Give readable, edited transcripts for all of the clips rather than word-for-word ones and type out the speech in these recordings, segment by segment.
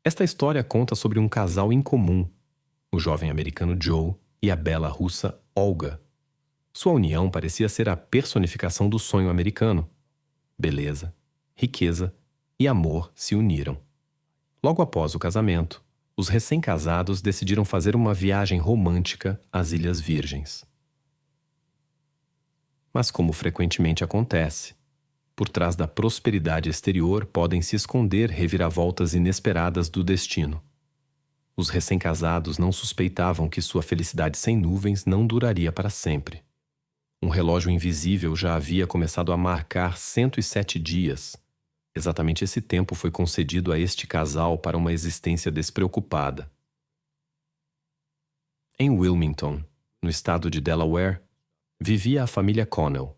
Esta história conta sobre um casal incomum, o jovem americano Joe e a bela russa Olga. Sua união parecia ser a personificação do sonho americano. Beleza, riqueza e amor se uniram. Logo após o casamento, os recém-casados decidiram fazer uma viagem romântica às Ilhas Virgens. Mas, como frequentemente acontece, por trás da prosperidade exterior podem se esconder reviravoltas inesperadas do destino. Os recém-casados não suspeitavam que sua felicidade sem nuvens não duraria para sempre. Um relógio invisível já havia começado a marcar 107 dias. Exatamente esse tempo foi concedido a este casal para uma existência despreocupada. Em Wilmington, no estado de Delaware, vivia a família Connell.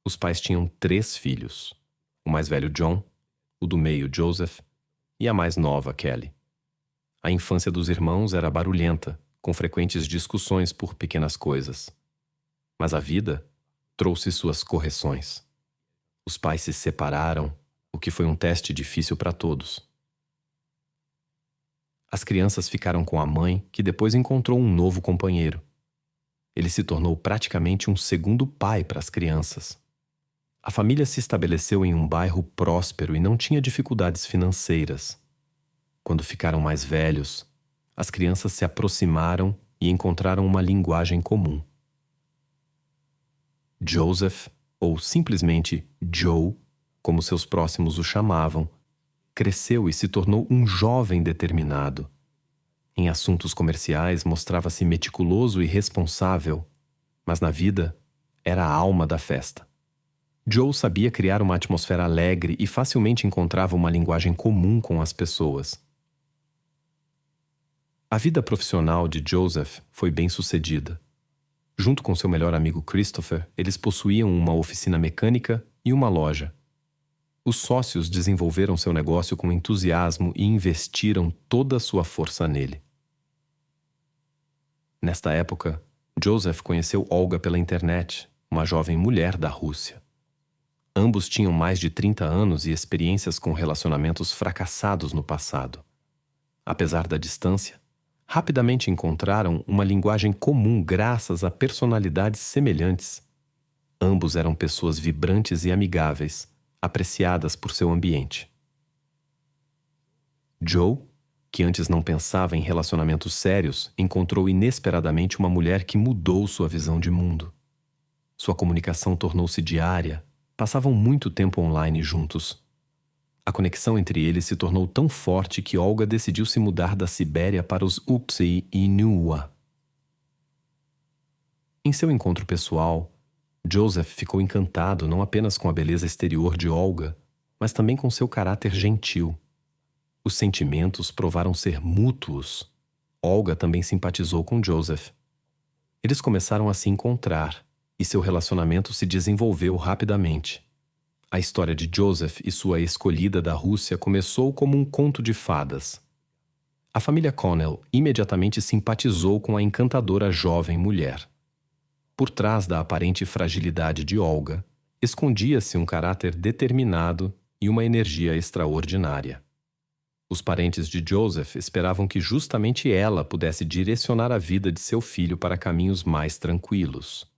Os pais tinham 3 filhos. O mais velho John, o do meio Joseph e a mais nova Kelly. A infância dos irmãos era barulhenta, com frequentes discussões por pequenas coisas. Mas a vida trouxe suas correções. Os pais se separaram, o que foi um teste difícil para todos. As crianças ficaram com a mãe, que depois encontrou um novo companheiro. Ele se tornou praticamente um segundo pai para as crianças. A família se estabeleceu em um bairro próspero e não tinha dificuldades financeiras. Quando ficaram mais velhos, as crianças se aproximaram e encontraram uma linguagem comum. Joseph, ou simplesmente Joe, como seus próximos o chamavam, cresceu e se tornou um jovem determinado. Em assuntos comerciais mostrava-se meticuloso e responsável, mas na vida era a alma da festa. Joe sabia criar uma atmosfera alegre e facilmente encontrava uma linguagem comum com as pessoas. A vida profissional de Joseph foi bem-sucedida. Junto com seu melhor amigo Christopher, eles possuíam uma oficina mecânica e uma loja. Os sócios desenvolveram seu negócio com entusiasmo e investiram toda a sua força nele. Nesta época, Joseph conheceu Olga pela internet, uma jovem mulher da Rússia. Ambos tinham mais de 30 anos e experiências com relacionamentos fracassados no passado. Apesar da distância, rapidamente encontraram uma linguagem comum graças a personalidades semelhantes. Ambos eram pessoas vibrantes e amigáveis, apreciadas por seu ambiente. Joe, que antes não pensava em relacionamentos sérios, encontrou inesperadamente uma mulher que mudou sua visão de mundo. Sua comunicação tornou-se diária, passavam muito tempo online juntos. A conexão entre eles se tornou tão forte que Olga decidiu se mudar da Sibéria para os Uksy e Niua. Em seu encontro pessoal, Joseph ficou encantado não apenas com a beleza exterior de Olga, mas também com seu caráter gentil. Os sentimentos provaram ser mútuos. Olga também simpatizou com Joseph. Eles começaram a se encontrar, e seu relacionamento se desenvolveu rapidamente. A história de Joseph e sua escolhida da Rússia começou como um conto de fadas. A família Connell imediatamente simpatizou com a encantadora jovem mulher. Por trás da aparente fragilidade de Olga, escondia-se um caráter determinado e uma energia extraordinária. Os parentes de Joseph esperavam que justamente ela pudesse direcionar a vida de seu filho para caminhos mais tranquilos.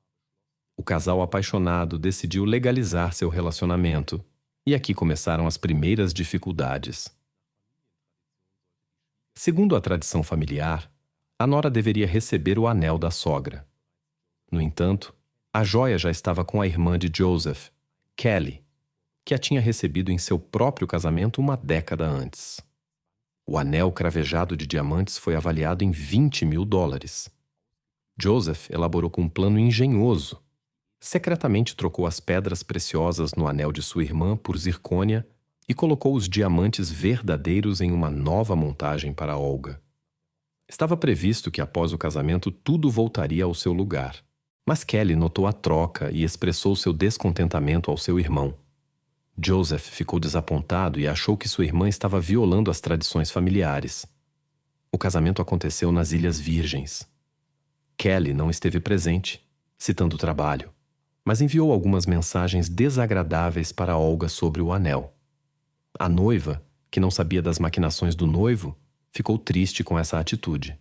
O casal apaixonado decidiu legalizar seu relacionamento, e aqui começaram as primeiras dificuldades. Segundo a tradição familiar, a nora deveria receber o anel da sogra. No entanto, a joia já estava com a irmã de Joseph, Kelly, que a tinha recebido em seu próprio casamento uma década antes. O anel cravejado de diamantes foi avaliado em $20.000. Joseph elaborou com um plano engenhoso. Secretamente trocou as pedras preciosas no anel de sua irmã por zircônia e colocou os diamantes verdadeiros em uma nova montagem para Olga. Estava previsto que após o casamento tudo voltaria ao seu lugar, mas Kelly notou a troca e expressou seu descontentamento ao seu irmão. Joseph ficou desapontado e achou que sua irmã estava violando as tradições familiares. O casamento aconteceu nas Ilhas Virgens. Kelly não esteve presente, citando o trabalho, mas enviou algumas mensagens desagradáveis para Olga sobre o anel. A noiva, que não sabia das maquinações do noivo, ficou triste com essa atitude.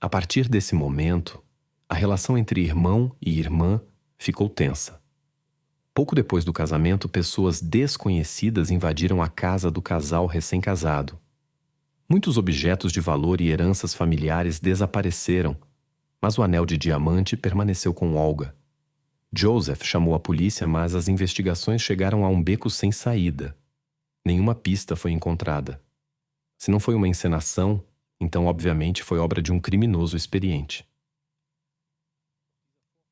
A partir desse momento, a relação entre irmão e irmã ficou tensa. Pouco depois do casamento, pessoas desconhecidas invadiram a casa do casal recém-casado. Muitos objetos de valor e heranças familiares desapareceram, mas o anel de diamante permaneceu com Olga. Joseph chamou a polícia, mas as investigações chegaram a um beco sem saída. Nenhuma pista foi encontrada. Se não foi uma encenação, então obviamente foi obra de um criminoso experiente.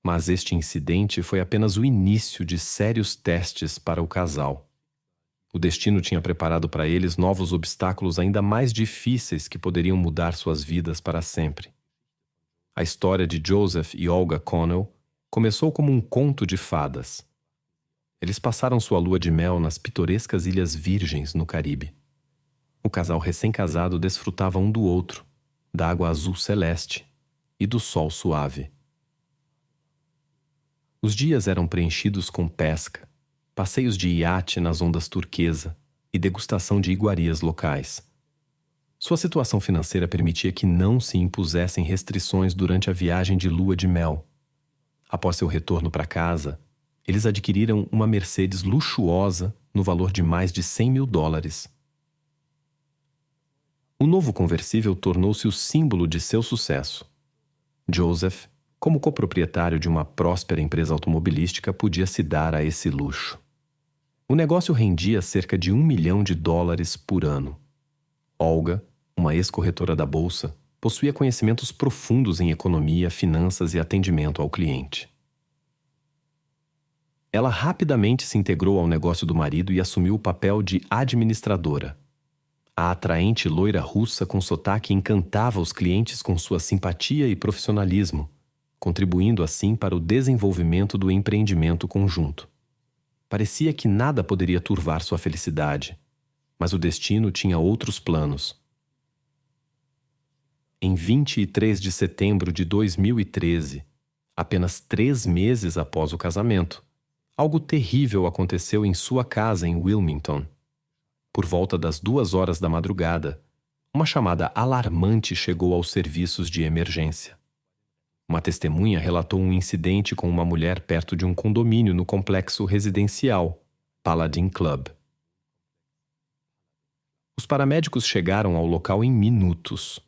Mas este incidente foi apenas o início de sérios testes para o casal. O destino tinha preparado para eles novos obstáculos ainda mais difíceis que poderiam mudar suas vidas para sempre. A história de Joseph e Olga Connell começou como um conto de fadas. Eles passaram sua lua de mel nas pitorescas Ilhas Virgens, no Caribe. O casal recém-casado desfrutava um do outro, da água azul celeste e do sol suave. Os dias eram preenchidos com pesca, passeios de iate nas ondas turquesa e degustação de iguarias locais. Sua situação financeira permitia que não se impusessem restrições durante a viagem de lua de mel. Após seu retorno para casa, eles adquiriram uma Mercedes luxuosa no valor de mais de $100.000. O novo conversível tornou-se o símbolo de seu sucesso. Joseph, como coproprietário de uma próspera empresa automobilística, podia se dar a esse luxo. O negócio rendia cerca de $1 milhão por ano. Olga, uma ex-corretora da bolsa, possuía conhecimentos profundos em economia, finanças e atendimento ao cliente. Ela rapidamente se integrou ao negócio do marido e assumiu o papel de administradora. A atraente loira russa com sotaque encantava os clientes com sua simpatia e profissionalismo, contribuindo assim para o desenvolvimento do empreendimento conjunto. Parecia que nada poderia turvar sua felicidade, mas o destino tinha outros planos. Em 23 de setembro de 2013, apenas 3 meses após o casamento, algo terrível aconteceu em sua casa em Wilmington. Por volta das 2 horas da madrugada, uma chamada alarmante chegou aos serviços de emergência. Uma testemunha relatou um incidente com uma mulher perto de um condomínio no complexo residencial Paladin Club. Os paramédicos chegaram ao local em minutos.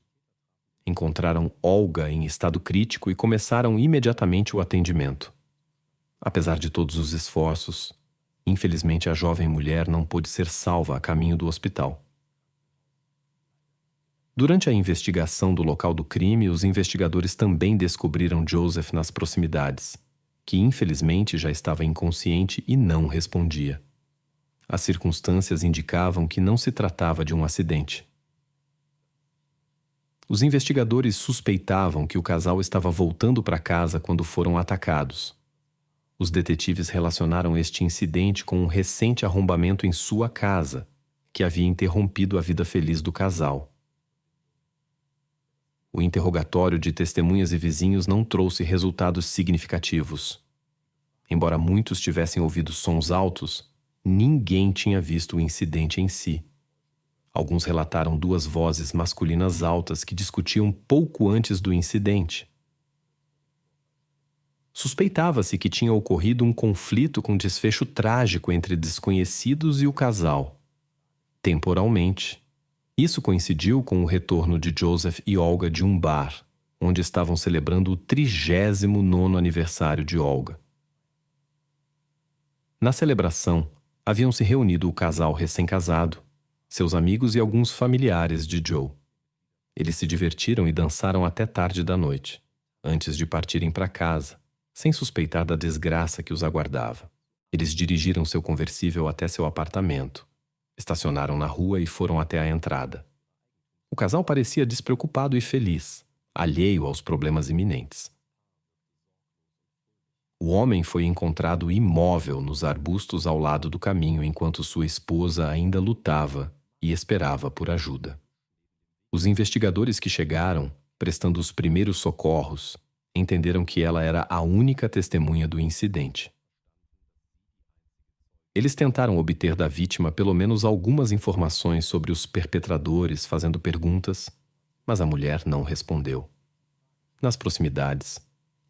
Encontraram Olga em estado crítico e começaram imediatamente o atendimento. Apesar de todos os esforços, infelizmente a jovem mulher não pôde ser salva a caminho do hospital. Durante a investigação do local do crime, os investigadores também descobriram Joseph nas proximidades, que infelizmente já estava inconsciente e não respondia. As circunstâncias indicavam que não se tratava de um acidente. Os investigadores suspeitavam que o casal estava voltando para casa quando foram atacados. Os detetives relacionaram este incidente com um recente arrombamento em sua casa, que havia interrompido a vida feliz do casal. O interrogatório de testemunhas e vizinhos não trouxe resultados significativos. Embora muitos tivessem ouvido sons altos, ninguém tinha visto o incidente em si. Alguns relataram 2 vozes masculinas altas que discutiam pouco antes do incidente. Suspeitava-se que tinha ocorrido um conflito com desfecho trágico entre desconhecidos e o casal. Temporalmente, isso coincidiu com o retorno de Joseph e Olga de um bar, onde estavam celebrando o 39º aniversário de Olga. Na celebração, haviam se reunido o casal recém-casado, seus amigos e alguns familiares de Joe. Eles se divertiram e dançaram até tarde da noite, antes de partirem para casa, sem suspeitar da desgraça que os aguardava. Eles dirigiram seu conversível até seu apartamento, estacionaram na rua e foram até a entrada. O casal parecia despreocupado e feliz, alheio aos problemas iminentes. O homem foi encontrado imóvel nos arbustos ao lado do caminho enquanto sua esposa ainda lutava e esperava por ajuda. Os investigadores que chegaram, prestando os primeiros socorros, entenderam que ela era a única testemunha do incidente. Eles tentaram obter da vítima pelo menos algumas informações sobre os perpetradores, fazendo perguntas, mas a mulher não respondeu. Nas proximidades,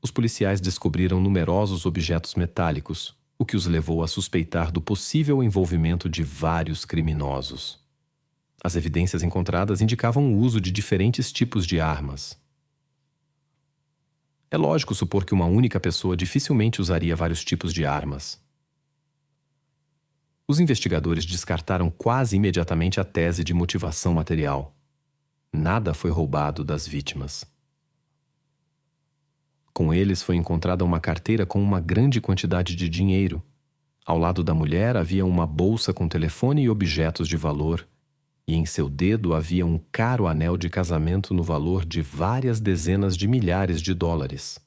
os policiais descobriram numerosos objetos metálicos, o que os levou a suspeitar do possível envolvimento de vários criminosos. As evidências encontradas indicavam o uso de diferentes tipos de armas. É lógico supor que uma única pessoa dificilmente usaria vários tipos de armas. Os investigadores descartaram quase imediatamente a tese de motivação material. Nada foi roubado das vítimas. Com eles foi encontrada uma carteira com uma grande quantidade de dinheiro. Ao lado da mulher havia uma bolsa com telefone e objetos de valor, e em seu dedo havia um caro anel de casamento no valor de várias dezenas de milhares de dólares.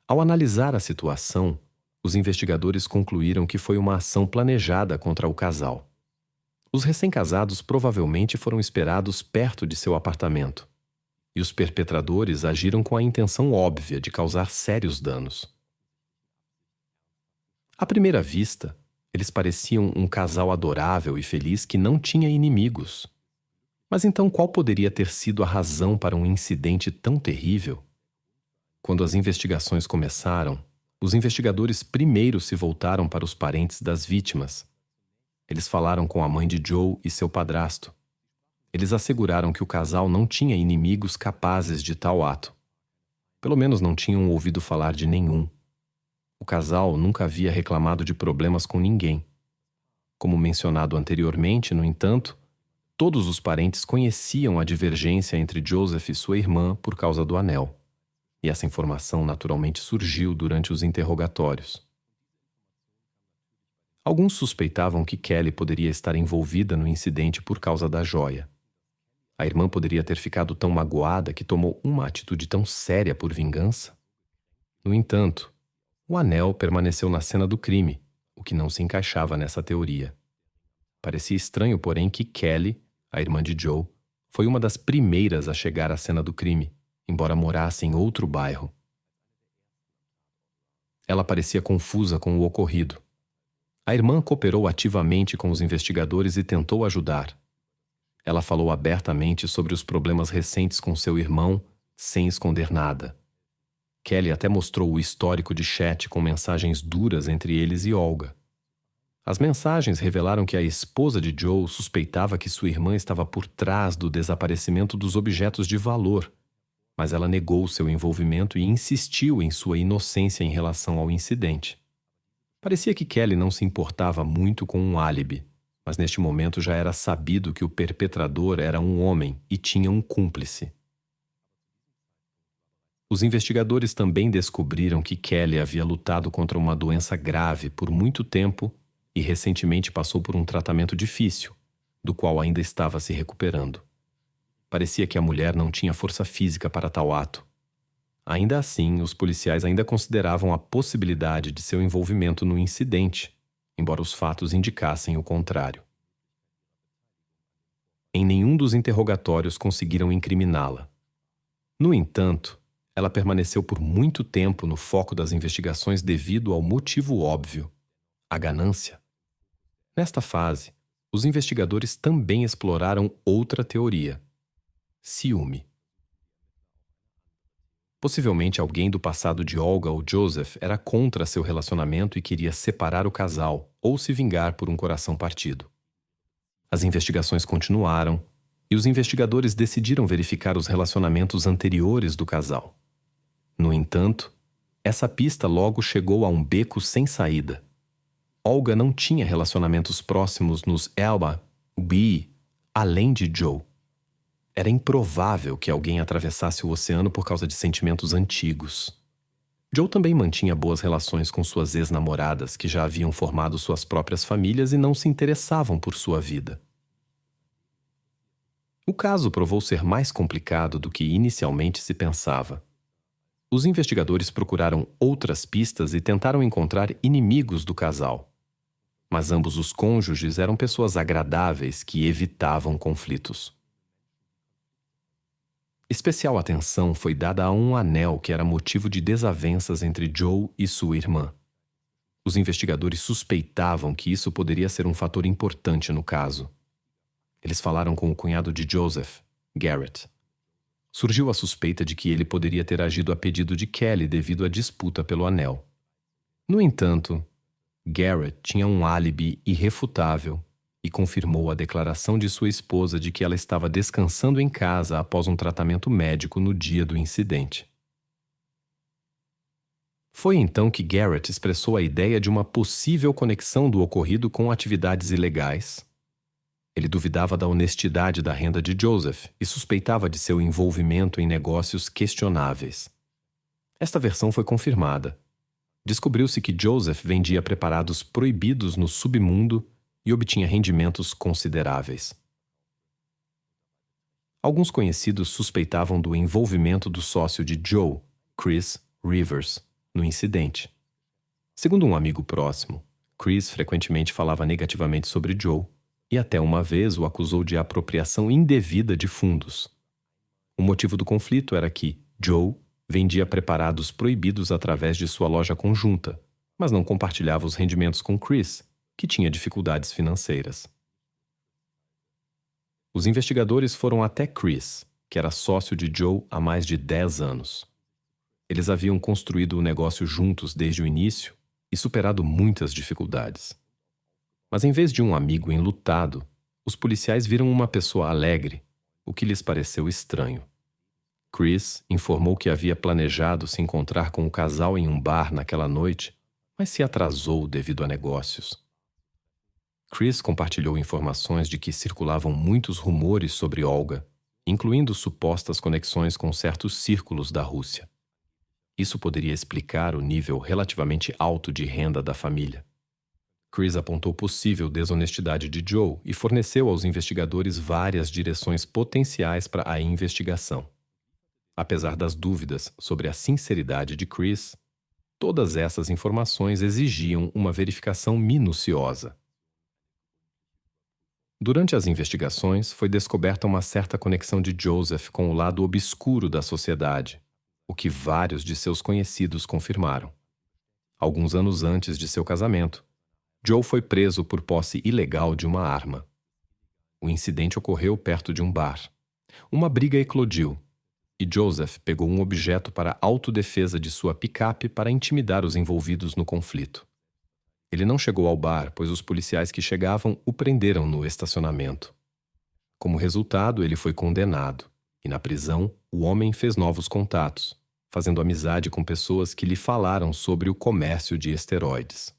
Ao analisar a situação, os investigadores concluíram que foi uma ação planejada contra o casal. Os recém-casados provavelmente foram esperados perto de seu apartamento, e os perpetradores agiram com a intenção óbvia de causar sérios danos. À primeira vista, eles pareciam um casal adorável e feliz que não tinha inimigos. Mas então qual poderia ter sido a razão para um incidente tão terrível? Quando as investigações começaram, os investigadores primeiro se voltaram para os parentes das vítimas. Eles falaram com a mãe de Joe e seu padrasto. Eles asseguraram que o casal não tinha inimigos capazes de tal ato. Pelo menos não tinham ouvido falar de nenhum. O casal nunca havia reclamado de problemas com ninguém. Como mencionado anteriormente, no entanto, todos os parentes conheciam a divergência entre Joseph e sua irmã por causa do anel. E essa informação naturalmente surgiu durante os interrogatórios. Alguns suspeitavam que Kelly poderia estar envolvida no incidente por causa da joia. A irmã poderia ter ficado tão magoada que tomou uma atitude tão séria por vingança? No entanto, o anel permaneceu na cena do crime, o que não se encaixava nessa teoria. Parecia estranho, porém, que Kelly, a irmã de Joe, foi uma das primeiras a chegar à cena do crime, embora morasse em outro bairro. Ela parecia confusa com o ocorrido. A irmã cooperou ativamente com os investigadores e tentou ajudar. Ela falou abertamente sobre os problemas recentes com seu irmão, sem esconder nada. Kelly até mostrou o histórico de chat com mensagens duras entre eles e Olga. As mensagens revelaram que a esposa de Joe suspeitava que sua irmã estava por trás do desaparecimento dos objetos de valor, mas ela negou seu envolvimento e insistiu em sua inocência em relação ao incidente. Parecia que Kelly não se importava muito com um álibi, mas neste momento já era sabido que o perpetrador era um homem e tinha um cúmplice. Os investigadores também descobriram que Kelly havia lutado contra uma doença grave por muito tempo e recentemente passou por um tratamento difícil, do qual ainda estava se recuperando. Parecia que a mulher não tinha força física para tal ato. Ainda assim, os policiais ainda consideravam a possibilidade de seu envolvimento no incidente, embora os fatos indicassem o contrário. Em nenhum dos interrogatórios conseguiram incriminá-la. No entanto, ela permaneceu por muito tempo no foco das investigações devido ao motivo óbvio: a ganância. Nesta fase, os investigadores também exploraram outra teoria: ciúme. Possivelmente alguém do passado de Olga ou Joseph era contra seu relacionamento e queria separar o casal ou se vingar por um coração partido. As investigações continuaram e os investigadores decidiram verificar os relacionamentos anteriores do casal. No entanto, essa pista logo chegou a um beco sem saída. Olga não tinha relacionamentos próximos nos Elba, B, além de Joe. Era improvável que alguém atravessasse o oceano por causa de sentimentos antigos. Joe também mantinha boas relações com suas ex-namoradas, que já haviam formado suas próprias famílias e não se interessavam por sua vida. O caso provou ser mais complicado do que inicialmente se pensava. Os investigadores procuraram outras pistas e tentaram encontrar inimigos do casal. Mas ambos os cônjuges eram pessoas agradáveis que evitavam conflitos. Especial atenção foi dada a um anel que era motivo de desavenças entre Joe e sua irmã. Os investigadores suspeitavam que isso poderia ser um fator importante no caso. Eles falaram com o cunhado de Joseph, Garrett. Surgiu a suspeita de que ele poderia ter agido a pedido de Kelly devido à disputa pelo anel. No entanto, Garrett tinha um álibi irrefutável e confirmou a declaração de sua esposa de que ela estava descansando em casa após um tratamento médico no dia do incidente. Foi então que Garrett expressou a ideia de uma possível conexão do ocorrido com atividades ilegais. Ele duvidava da honestidade da renda de Joseph e suspeitava de seu envolvimento em negócios questionáveis. Esta versão foi confirmada. Descobriu-se que Joseph vendia preparados proibidos no submundo e obtinha rendimentos consideráveis. Alguns conhecidos suspeitavam do envolvimento do sócio de Joe, Chris Rivers, no incidente. Segundo um amigo próximo, Chris frequentemente falava negativamente sobre Joe e até uma vez o acusou de apropriação indevida de fundos. O motivo do conflito era que Joe vendia preparados proibidos através de sua loja conjunta, mas não compartilhava os rendimentos com Chris, que tinha dificuldades financeiras. Os investigadores foram até Chris, que era sócio de Joe há mais de 10 anos. Eles haviam construído o negócio juntos desde o início e superado muitas dificuldades. Mas em vez de um amigo enlutado, os policiais viram uma pessoa alegre, o que lhes pareceu estranho. Chris informou que havia planejado se encontrar com o casal em um bar naquela noite, mas se atrasou devido a negócios. Chris compartilhou informações de que circulavam muitos rumores sobre Olga, incluindo supostas conexões com certos círculos da Rússia. Isso poderia explicar o nível relativamente alto de renda da família. Chris apontou possível desonestidade de Joe e forneceu aos investigadores várias direções potenciais para a investigação. Apesar das dúvidas sobre a sinceridade de Chris, todas essas informações exigiam uma verificação minuciosa. Durante as investigações, foi descoberta uma certa conexão de Joseph com o lado obscuro da sociedade, o que vários de seus conhecidos confirmaram. Alguns anos antes de seu casamento, Joe foi preso por posse ilegal de uma arma. O incidente ocorreu perto de um bar. Uma briga eclodiu, e Joseph pegou um objeto para autodefesa de sua picape para intimidar os envolvidos no conflito. Ele não chegou ao bar, pois os policiais que chegavam o prenderam no estacionamento. Como resultado, ele foi condenado, e na prisão, o homem fez novos contatos, fazendo amizade com pessoas que lhe falaram sobre o comércio de esteroides.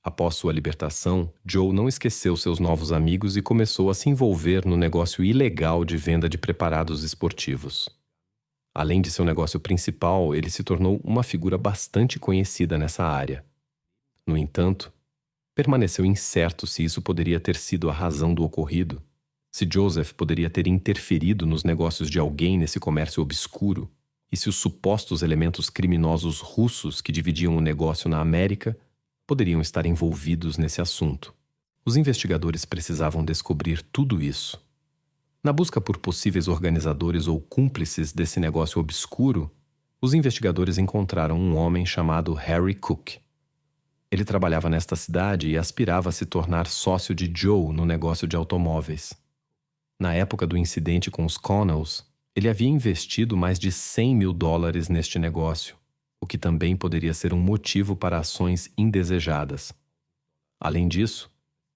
Após sua libertação, Joe não esqueceu seus novos amigos e começou a se envolver no negócio ilegal de venda de preparados esportivos. Além de seu negócio principal, ele se tornou uma figura bastante conhecida nessa área. No entanto, permaneceu incerto se isso poderia ter sido a razão do ocorrido, se Joseph poderia ter interferido nos negócios de alguém nesse comércio obscuro e se os supostos elementos criminosos russos que dividiam o negócio na América poderiam estar envolvidos nesse assunto. Os investigadores precisavam descobrir tudo isso. Na busca por possíveis organizadores ou cúmplices desse negócio obscuro, os investigadores encontraram um homem chamado Harry Cook. Ele trabalhava nesta cidade e aspirava a se tornar sócio de Joe no negócio de automóveis. Na época do incidente com os Connells, ele havia investido mais de $100 mil neste negócio, o que também poderia ser um motivo para ações indesejadas. Além disso,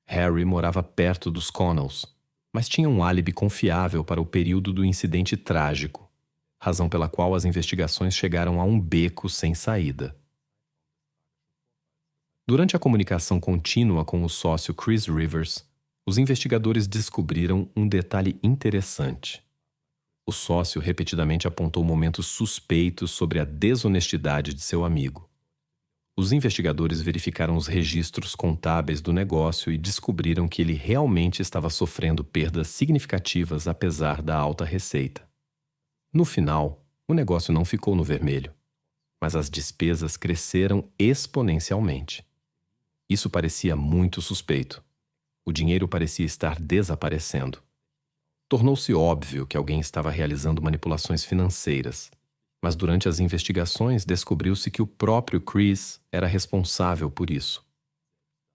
Harry morava perto dos Connells, mas tinha um álibi confiável para o período do incidente trágico, razão pela qual as investigações chegaram a um beco sem saída. Durante a comunicação contínua com o sócio Chris Rivers, os investigadores descobriram um detalhe interessante. O sócio repetidamente apontou momentos suspeitos sobre a desonestidade de seu amigo. Os investigadores verificaram os registros contábeis do negócio e descobriram que ele realmente estava sofrendo perdas significativas apesar da alta receita. No final, o negócio não ficou no vermelho, mas as despesas cresceram exponencialmente. Isso parecia muito suspeito. O dinheiro parecia estar desaparecendo. Tornou-se óbvio que alguém estava realizando manipulações financeiras, mas durante as investigações descobriu-se que o próprio Chris era responsável por isso.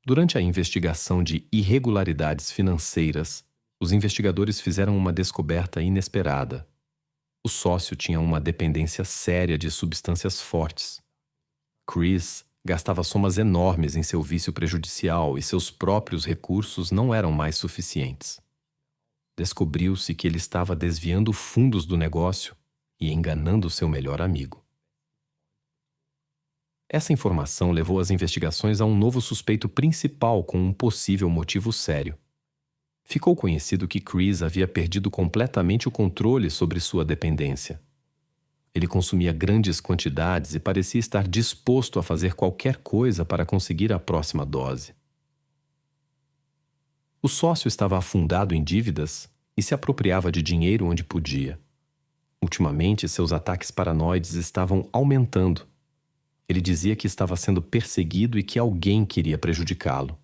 Durante a investigação de irregularidades financeiras, os investigadores fizeram uma descoberta inesperada. O sócio tinha uma dependência séria de substâncias fortes. Chris gastava somas enormes em seu vício prejudicial e seus próprios recursos não eram mais suficientes. Descobriu-se que ele estava desviando fundos do negócio e enganando seu melhor amigo. Essa informação levou as investigações a um novo suspeito principal com um possível motivo sério. Ficou conhecido que Chris havia perdido completamente o controle sobre sua dependência. Ele consumia grandes quantidades e parecia estar disposto a fazer qualquer coisa para conseguir a próxima dose. O sócio estava afundado em dívidas e se apropriava de dinheiro onde podia. Ultimamente, seus ataques paranoides estavam aumentando. Ele dizia que estava sendo perseguido e que alguém queria prejudicá-lo.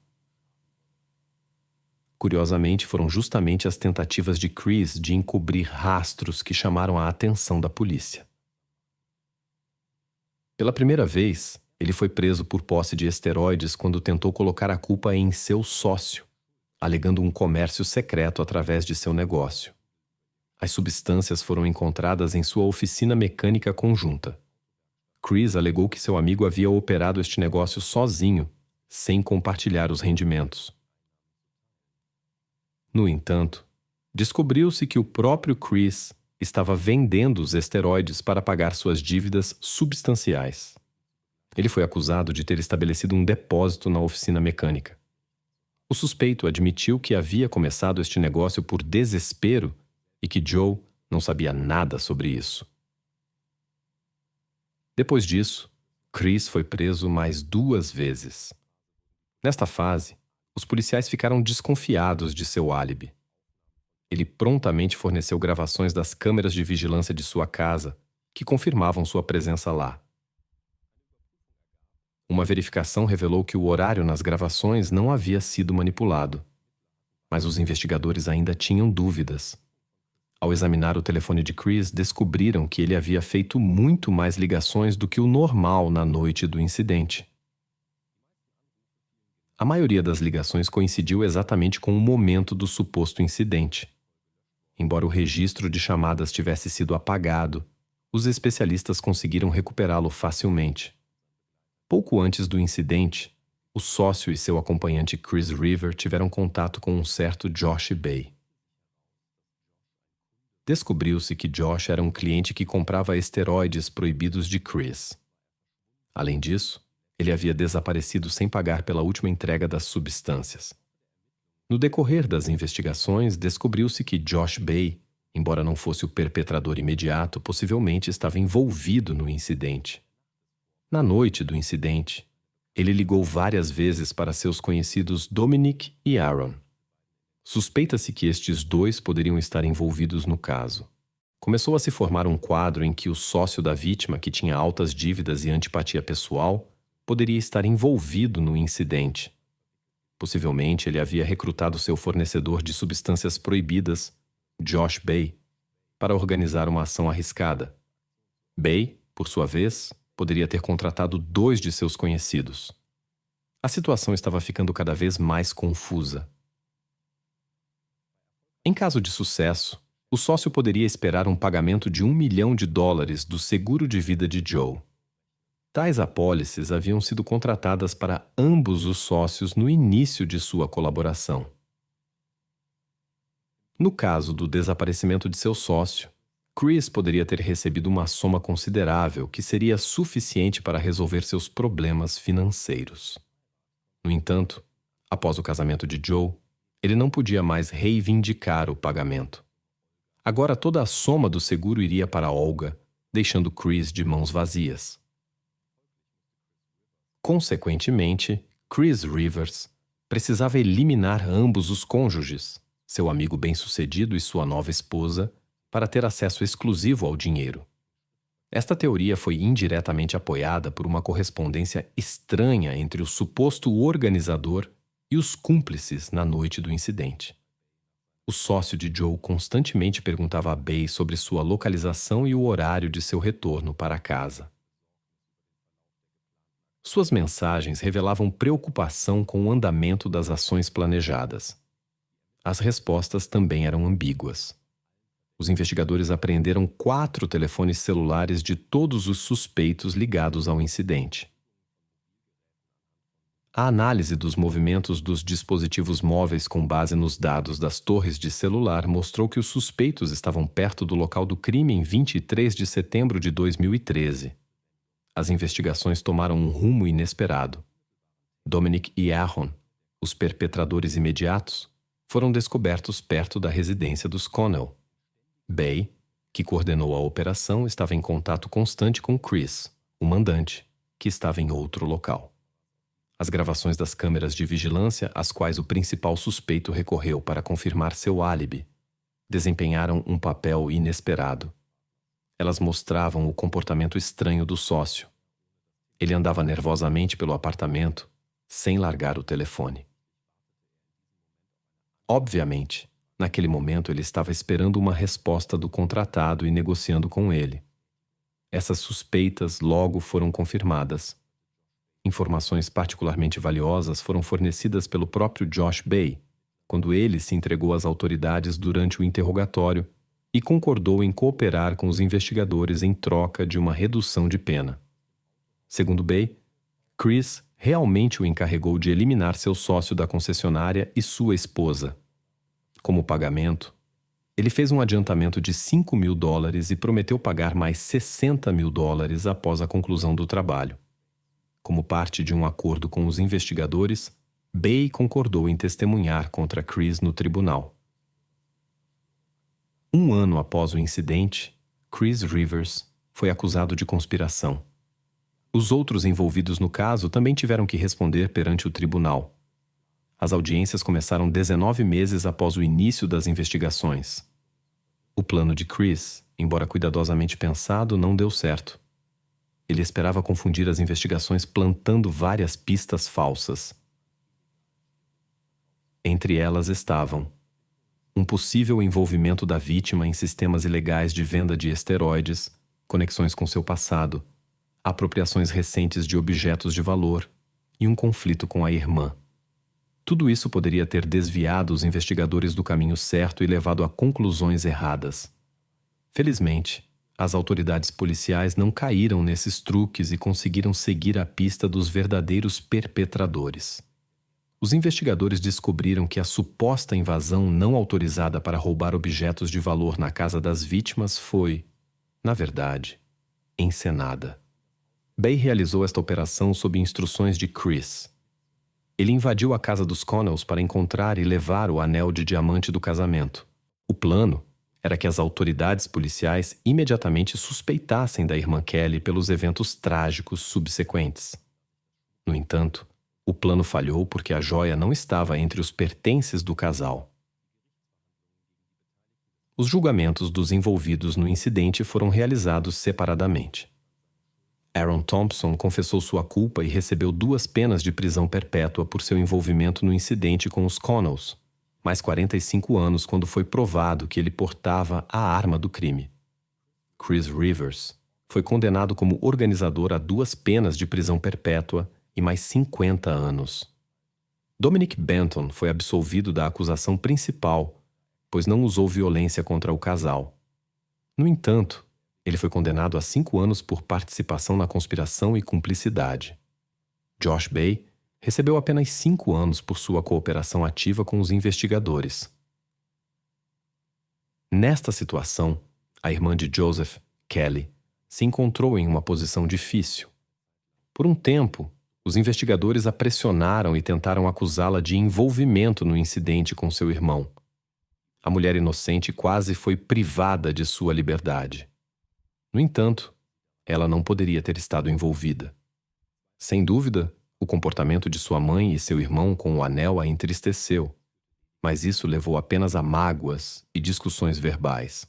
Curiosamente, foram justamente as tentativas de Chris de encobrir rastros que chamaram a atenção da polícia. Pela primeira vez, ele foi preso por posse de esteroides quando tentou colocar a culpa em seu sócio, alegando um comércio secreto através de seu negócio. As substâncias foram encontradas em sua oficina mecânica conjunta. Chris alegou que seu amigo havia operado este negócio sozinho, sem compartilhar os rendimentos. No entanto, descobriu-se que o próprio Chris estava vendendo os esteroides para pagar suas dívidas substanciais. Ele foi acusado de ter estabelecido um depósito na oficina mecânica. O suspeito admitiu que havia começado este negócio por desespero e que Joe não sabia nada sobre isso. Depois disso, Chris foi preso mais 2 vezes. Nesta fase, os policiais ficaram desconfiados de seu álibi. Ele prontamente forneceu gravações das câmeras de vigilância de sua casa, que confirmavam sua presença lá. Uma verificação revelou que o horário nas gravações não havia sido manipulado, mas os investigadores ainda tinham dúvidas. Ao examinar o telefone de Chris, descobriram que ele havia feito muito mais ligações do que o normal na noite do incidente. A maioria das ligações coincidiu exatamente com o momento do suposto incidente. Embora o registro de chamadas tivesse sido apagado, os especialistas conseguiram recuperá-lo facilmente. Pouco antes do incidente, o sócio e seu acompanhante Chris River tiveram contato com um certo Josh Bay. Descobriu-se que Josh era um cliente que comprava esteroides proibidos de Chris. Além disso, ele havia desaparecido sem pagar pela última entrega das substâncias. No decorrer das investigações, descobriu-se que Josh Bay, embora não fosse o perpetrador imediato, possivelmente estava envolvido no incidente. Na noite do incidente, ele ligou várias vezes para seus conhecidos Dominic e Aaron. Suspeita-se que estes 2 poderiam estar envolvidos no caso. Começou a se formar um quadro em que o sócio da vítima, que tinha altas dívidas e antipatia pessoal, poderia estar envolvido no incidente. Possivelmente, ele havia recrutado seu fornecedor de substâncias proibidas, Josh Bay, para organizar uma ação arriscada. Bay, por sua vez, poderia ter contratado 2 de seus conhecidos. A situação estava ficando cada vez mais confusa. Em caso de sucesso, o sócio poderia esperar um pagamento de $1 milhão do seguro de vida de Joe. Tais apólices haviam sido contratadas para ambos os sócios no início de sua colaboração. No caso do desaparecimento de seu sócio, Chris poderia ter recebido uma soma considerável que seria suficiente para resolver seus problemas financeiros. No entanto, após o casamento de Joe, ele não podia mais reivindicar o pagamento. Agora toda a soma do seguro iria para Olga, deixando Chris de mãos vazias. Consequentemente, Chris Rivers precisava eliminar ambos os cônjuges, seu amigo bem-sucedido e sua nova esposa, para ter acesso exclusivo ao dinheiro. Esta teoria foi indiretamente apoiada por uma correspondência estranha entre o suposto organizador e os cúmplices na noite do incidente. O sócio de Joe constantemente perguntava a Bay sobre sua localização e o horário de seu retorno para casa. Suas mensagens revelavam preocupação com o andamento das ações planejadas. As respostas também eram ambíguas. Os investigadores apreenderam 4 telefones celulares de todos os suspeitos ligados ao incidente. A análise dos movimentos dos dispositivos móveis com base nos dados das torres de celular mostrou que os suspeitos estavam perto do local do crime em 23 de setembro de 2013. As investigações tomaram um rumo inesperado. Dominic e Aaron, os perpetradores imediatos, foram descobertos perto da residência dos Connell. Bay, que coordenou a operação, estava em contato constante com Chris, o mandante, que estava em outro local. As gravações das câmeras de vigilância, às quais o principal suspeito recorreu para confirmar seu álibi, desempenharam um papel inesperado. Elas mostravam o comportamento estranho do sócio. Ele andava nervosamente pelo apartamento, sem largar o telefone. Obviamente, naquele momento ele estava esperando uma resposta do contratado e negociando com ele. Essas suspeitas logo foram confirmadas. Informações particularmente valiosas foram fornecidas pelo próprio Josh Bay, quando ele se entregou às autoridades durante o interrogatório e concordou em cooperar com os investigadores em troca de uma redução de pena. Segundo Bay, Chris realmente o encarregou de eliminar seu sócio da concessionária e sua esposa. Como pagamento, ele fez um adiantamento de $5.000 e prometeu pagar mais $60.000 após a conclusão do trabalho. Como parte de um acordo com os investigadores, Bay concordou em testemunhar contra Chris no tribunal. Um ano após o incidente, Chris Rivers foi acusado de conspiração. Os outros envolvidos no caso também tiveram que responder perante o tribunal. As audiências começaram 19 meses após o início das investigações. O plano de Chris, embora cuidadosamente pensado, não deu certo. Ele esperava confundir as investigações plantando várias pistas falsas. Entre elas estavam um possível envolvimento da vítima em sistemas ilegais de venda de esteroides, conexões com seu passado, apropriações recentes de objetos de valor e um conflito com a irmã. Tudo isso poderia ter desviado os investigadores do caminho certo e levado a conclusões erradas. Felizmente, as autoridades policiais não caíram nesses truques e conseguiram seguir a pista dos verdadeiros perpetradores. Os investigadores descobriram que a suposta invasão não autorizada para roubar objetos de valor na casa das vítimas foi, na verdade, encenada. Bay realizou esta operação sob instruções de Chris. Ele invadiu a casa dos Connells para encontrar e levar o anel de diamante do casamento. O plano era que as autoridades policiais imediatamente suspeitassem da irmã Kelly pelos eventos trágicos subsequentes. No entanto, o plano falhou porque a joia não estava entre os pertences do casal. Os julgamentos dos envolvidos no incidente foram realizados separadamente. Aaron Thompson confessou sua culpa e recebeu 2 penas de prisão perpétua por seu envolvimento no incidente com os Connells, mais 45 anos quando foi provado que ele portava a arma do crime. Chris Rivers foi condenado como organizador a 2 penas de prisão perpétua e mais 50 anos. Dominic Benton foi absolvido da acusação principal, pois não usou violência contra o casal. No entanto, ele foi condenado a 5 anos por participação na conspiração e cumplicidade. Josh Bay recebeu apenas 5 anos por sua cooperação ativa com os investigadores. Nesta situação, a irmã de Joseph, Kelly, se encontrou em uma posição difícil. Por um tempo, os investigadores a pressionaram e tentaram acusá-la de envolvimento no incidente com seu irmão. A mulher inocente quase foi privada de sua liberdade. No entanto, ela não poderia ter estado envolvida. Sem dúvida, o comportamento de sua mãe e seu irmão com o anel a entristeceu, mas isso levou apenas a mágoas e discussões verbais.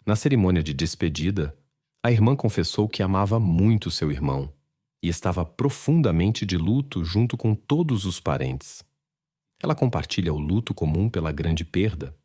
Na cerimônia de despedida, a irmã confessou que amava muito seu irmão e estava profundamente de luto junto com todos os parentes. Ela compartilha o luto comum pela grande perda,